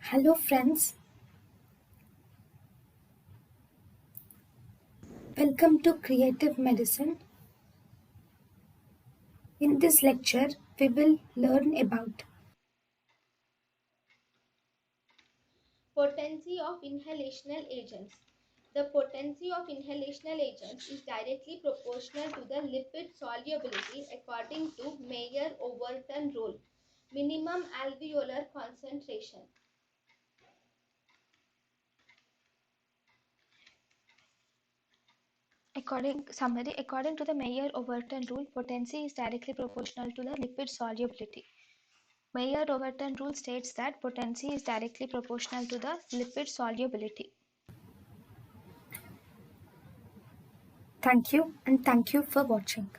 Hello, friends. Welcome to Creative Medicine. In this lecture, we will learn about Potency of inhalational agents. The potency of inhalational agents is directly proportional to the lipid solubility according to Mayer-Overton rule. Minimum alveolar concentration. According to the Mayer-Overton rule, potency is directly proportional to the lipid solubility. Mayer-Overton rule states that potency is directly proportional to the lipid solubility. thank you and thank you for watching.